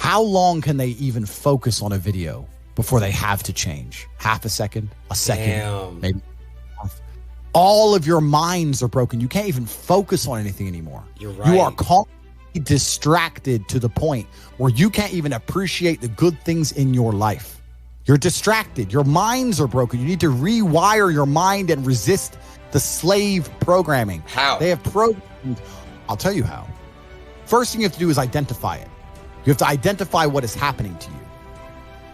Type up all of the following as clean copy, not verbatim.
How long can they even focus on a video before they have to change? Half a second, a second, maybe. All of your minds are broken. You can't even focus on anything anymore. You're right. You are constantly distracted to the point where you can't even appreciate the good things in your life. You're distracted. Your minds are broken. You need to rewire your mind and resist the slave programming. How? They have programmed. I'll tell you how. First thing you have to do is identify it. You have to identify what is happening to you.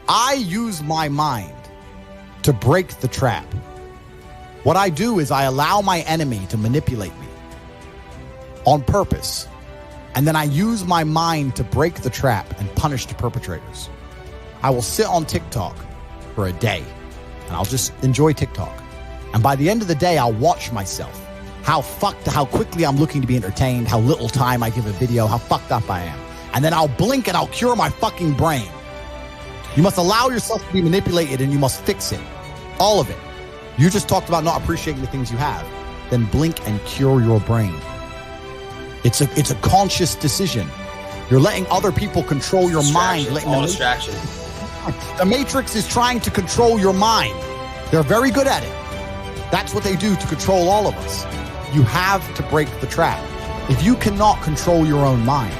I use my mind to break the trap. What I do is I allow my enemy to manipulate me on purpose. And then I use my mind to break the trap and punish the perpetrators. I will sit on TikTok for a day and I'll just enjoy TikTok. And by the end of the day, I'll watch myself. How quickly I'm looking to be entertained, how little time I give a video, how fucked up I am. And then I'll blink and I'll cure my fucking brain. You must allow yourself to be manipulated and you must fix it. All of it. You just talked about not appreciating the things you have. Then blink and cure your brain. It's a conscious decision. You're letting other people control your mind. Distraction. The Matrix is trying to control your mind. They're very good at it. That's what they do to control all of us. You have to break the trap. If you cannot control your own mind,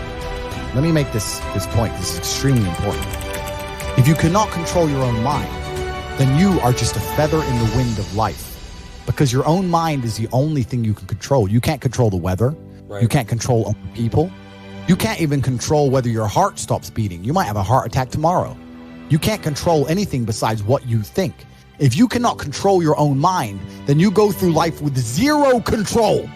let me make this point. This is extremely important. If you cannot control your own mind, then you are just a feather in the wind of life, because your own mind is the only thing you can control. You can't control the weather. Right. You can't control other people. You can't even control whether your heart stops beating. You might have a heart attack tomorrow. You can't control anything besides what you think. If you cannot control your own mind, then you go through life with zero control,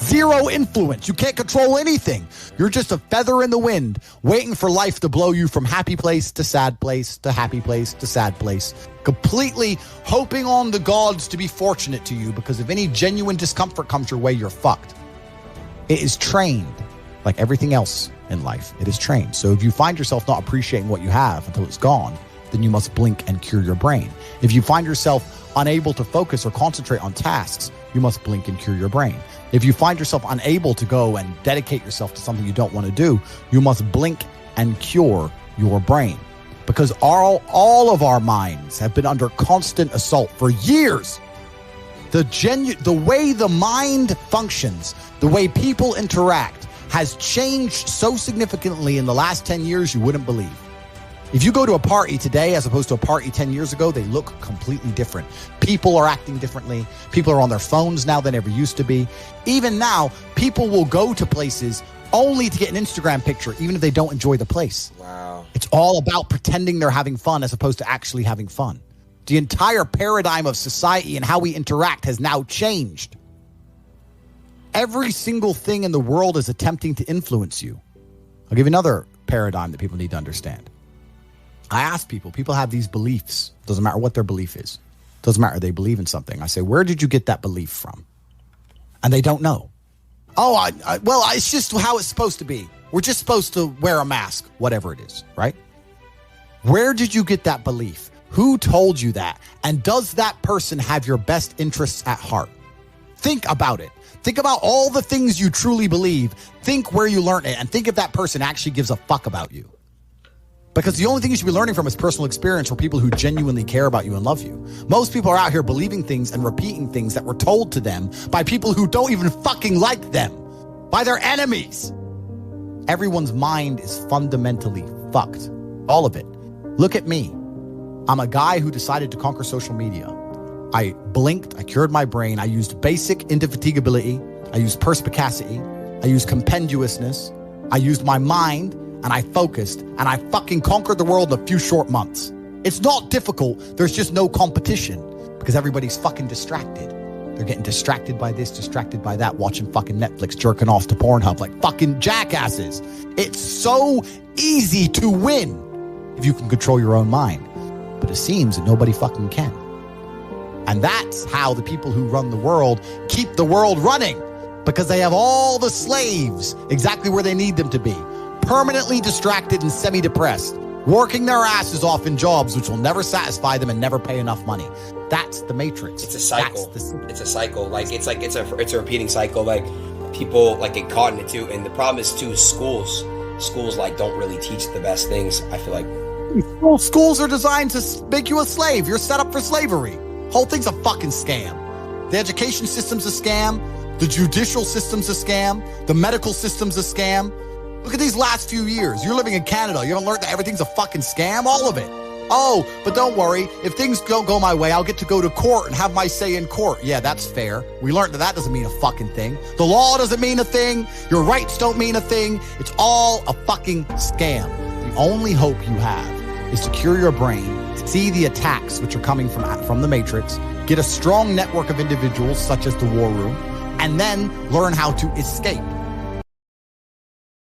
zero influence. You can't control anything. You're just a feather in the wind, waiting for life to blow you from happy place to sad place to happy place to sad place, completely hoping on the gods to be fortunate to you, because if any genuine discomfort comes your way, you're fucked. It is trained, like everything else in life. It is trained. So if you find yourself not appreciating what you have until it's gone, then you must blink and cure your brain. If you find yourself unable to focus or concentrate on tasks, you must blink and cure your brain. If you find yourself unable to go and dedicate yourself to something you don't want to do, you must blink and cure your brain. Because all of our minds have been under constant assault for years. The way the mind functions, the way people interact, has changed so significantly in the last 10 years you wouldn't believe. If you go to a party today as opposed to a party 10 years ago, they look completely different. People are acting differently. People are on their phones now than ever used to be. Even now, people will go to places only to get an Instagram picture, even if they don't enjoy the place. Wow. It's all about pretending they're having fun as opposed to actually having fun. The entire paradigm of society and how we interact has now changed. Every single thing in the world is attempting to influence you. I'll give you another paradigm that people need to understand. I ask people have these beliefs. Doesn't matter what their belief is. Doesn't matter. They believe in something. I say, where did you get that belief from? And they don't know. Oh, well, it's just how it's supposed to be. We're just supposed to wear a mask, whatever it is, right? Where did you get that belief? Who told you that? And does that person have your best interests at heart? Think about it. Think about all the things you truly believe. Think where you learned it, and think if that person actually gives a fuck about you. Because the only thing you should be learning from is personal experience from people who genuinely care about you and love you. Most people are out here believing things and repeating things that were told to them by people who don't even fucking like them, by their enemies. Everyone's mind is fundamentally fucked. All of it. Look at me. I'm a guy who decided to conquer social media. I blinked, I cured my brain, I used basic indefatigability, I used perspicacity, I used compendiousness, I used my mind, and I focused, and I fucking conquered the world in a few short months. It's not difficult, there's just no competition, because everybody's fucking distracted. They're getting distracted by this, distracted by that, watching fucking Netflix, jerking off to Pornhub like fucking jackasses. It's so easy to win if you can control your own mind. But it seems that nobody fucking can. And that's how the people who run the world keep the world running, because they have all the slaves exactly where they need them to be, permanently distracted and semi-depressed, working their asses off in jobs which will never satisfy them and never pay enough money. That's the Matrix. It's a cycle. It's a cycle. It's a repeating cycle. Like people like get caught in it too. And the problem is too schools schools like don't really teach the best things. I feel like schools are designed to make you a slave. You're set up for slavery. Whole thing's a fucking scam. The education system's a scam. The judicial system's a scam. The medical system's a scam. Look at these last few years. You're living in Canada. You haven't learned that everything's a fucking scam? All of it. Oh, but don't worry. If things don't go my way, I'll get to go to court and have my say in court. Yeah, that's fair. We learned that that doesn't mean a fucking thing. The law doesn't mean a thing. Your rights don't mean a thing. It's all a fucking scam. The only hope you have is to cure your brain, see the attacks which are coming from the Matrix, get a strong network of individuals such as the War Room, and then learn how to escape.